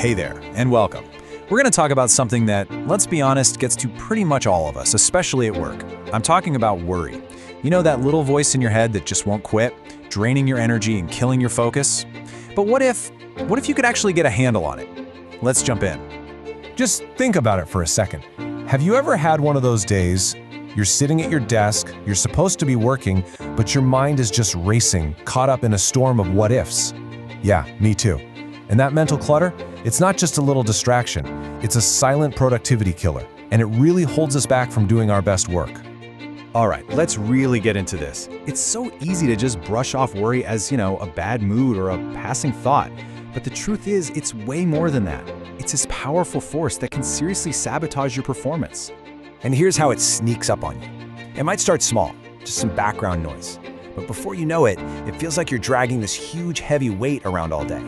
Hey there, and welcome. We're going to talk about something that, let's be honest, gets to pretty much all of us, especially at work. I'm talking about worry. You know that little voice in your head that just won't quit, draining your energy and killing your focus? But what if you could actually get a handle on it? Let's jump in. Just think about it for a second. Have you ever had one of those days? You're sitting at your desk, you're supposed to be working, but your mind is just racing, caught up in a storm of what-ifs. Yeah, me too. And that mental clutter, it's not just a little distraction, it's a silent productivity killer, and it really holds us back from doing our best work. All right, let's really get into this. It's so easy to just brush off worry as, a bad mood or a passing thought. But the truth is, it's way more than that. It's this powerful force that can seriously sabotage your performance. And here's how it sneaks up on you. It might start small, just some background noise. But before you know it, it feels like you're dragging this huge, heavy weight around all day.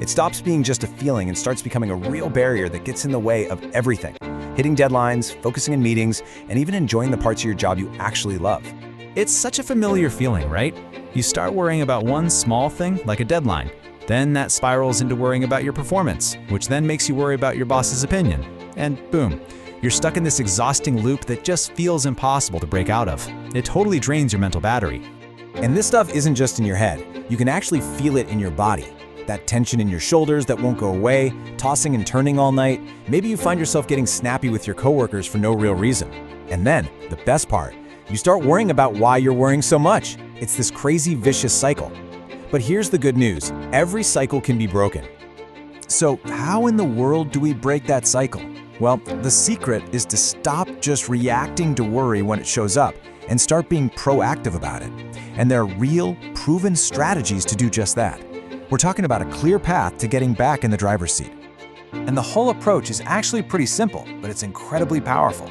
It stops being just a feeling and starts becoming a real barrier that gets in the way of everything. Hitting deadlines, focusing in meetings, and even enjoying the parts of your job you actually love. It's such a familiar feeling, right? You start worrying about one small thing, like a deadline. Then that spirals into worrying about your performance, which then makes you worry about your boss's opinion. And boom, you're stuck in this exhausting loop that just feels impossible to break out of. It totally drains your mental battery. And this stuff isn't just in your head. You can actually feel it in your body. That tension in your shoulders that won't go away, tossing and turning all night. Maybe you find yourself getting snappy with your coworkers for no real reason. And then, the best part, you start worrying about why you're worrying so much. It's this crazy, vicious cycle. But here's the good news. Every cycle can be broken. So how in the world do we break that cycle? Well, the secret is to stop just reacting to worry when it shows up and start being proactive about it. And there are real, proven strategies to do just that. We're talking about a clear path to getting back in the driver's seat. And the whole approach is actually pretty simple, but it's incredibly powerful.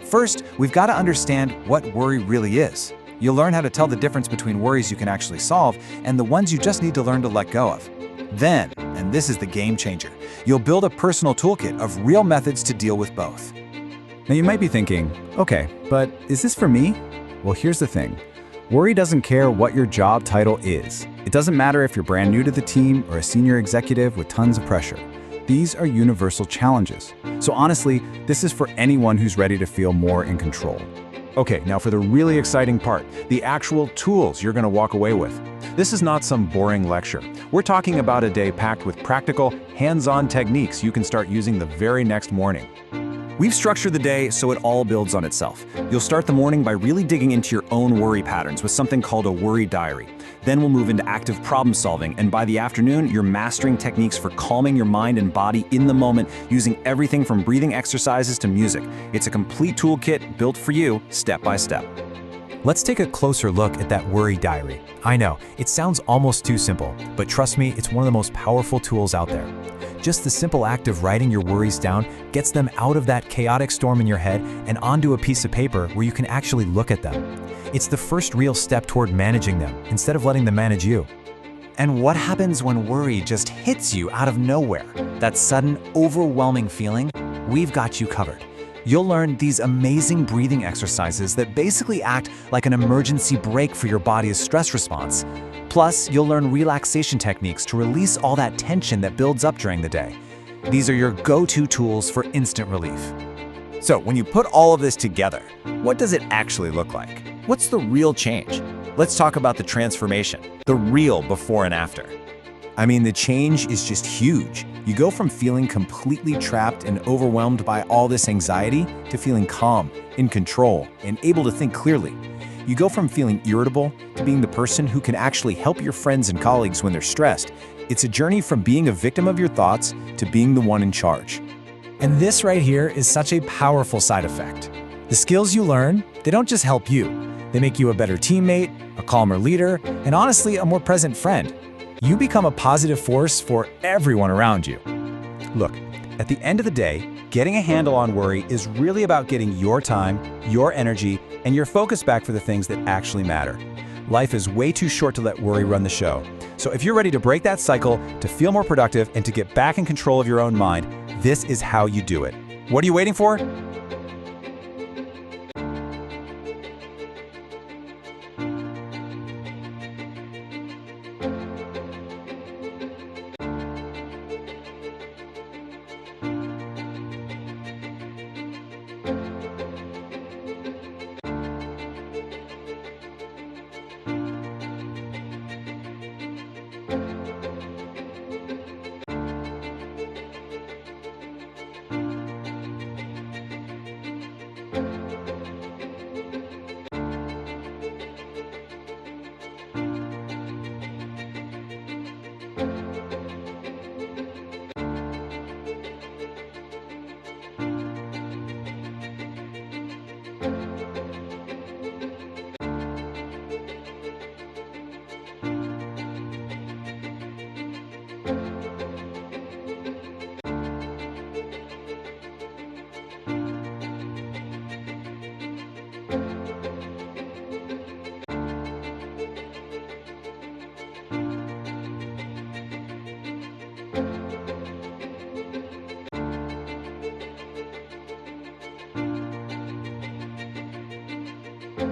First, we've got to understand what worry really is. You'll learn how to tell the difference between worries you can actually solve and the ones you just need to learn to let go of. Then, and this is the game changer, you'll build a personal toolkit of real methods to deal with both. Now you might be thinking, okay, but is this for me? Well, here's the thing. Worry doesn't care what your job title is. It doesn't matter if you're brand new to the team or a senior executive with tons of pressure. These are universal challenges. So honestly, this is for anyone who's ready to feel more in control. Okay, now for the really exciting part, the actual tools you're going to walk away with. This is not some boring lecture. We're talking about a day packed with practical, hands-on techniques you can start using the very next morning. We've structured the day so it all builds on itself. You'll start the morning by really digging into your own worry patterns with something called a worry diary. Then we'll move into active problem solving, and by the afternoon, you're mastering techniques for calming your mind and body in the moment using everything from breathing exercises to music. It's a complete toolkit built for you, step by step. Let's take a closer look at that worry diary. I know, it sounds almost too simple, but trust me, it's one of the most powerful tools out there. Just the simple act of writing your worries down gets them out of that chaotic storm in your head and onto a piece of paper where you can actually look at them. It's the first real step toward managing them instead of letting them manage you. And what happens when worry just hits you out of nowhere? That sudden, overwhelming feeling? We've got you covered. You'll learn these amazing breathing exercises that basically act like an emergency brake for your body's stress response. Plus, you'll learn relaxation techniques to release all that tension that builds up during the day. These are your go-to tools for instant relief. So, when you put all of this together, what does it actually look like? What's the real change? Let's talk about the transformation, the real before and after. I mean, the change is just huge. You go from feeling completely trapped and overwhelmed by all this anxiety to feeling calm, in control, and able to think clearly. You go from feeling irritable to being the person who can actually help your friends and colleagues when they're stressed. It's a journey from being a victim of your thoughts to being the one in charge. And this right here is such a powerful side effect. The skills you learn, they don't just help you. They make you a better teammate, a calmer leader, and honestly, a more present friend. You become a positive force for everyone around you. Look, at the end of the day, getting a handle on worry is really about getting your time, your energy, and your focus back for the things that actually matter. Life is way too short to let worry run the show. So if you're ready to break that cycle, to feel more productive, and to get back in control of your own mind, this is how you do it. What are you waiting for?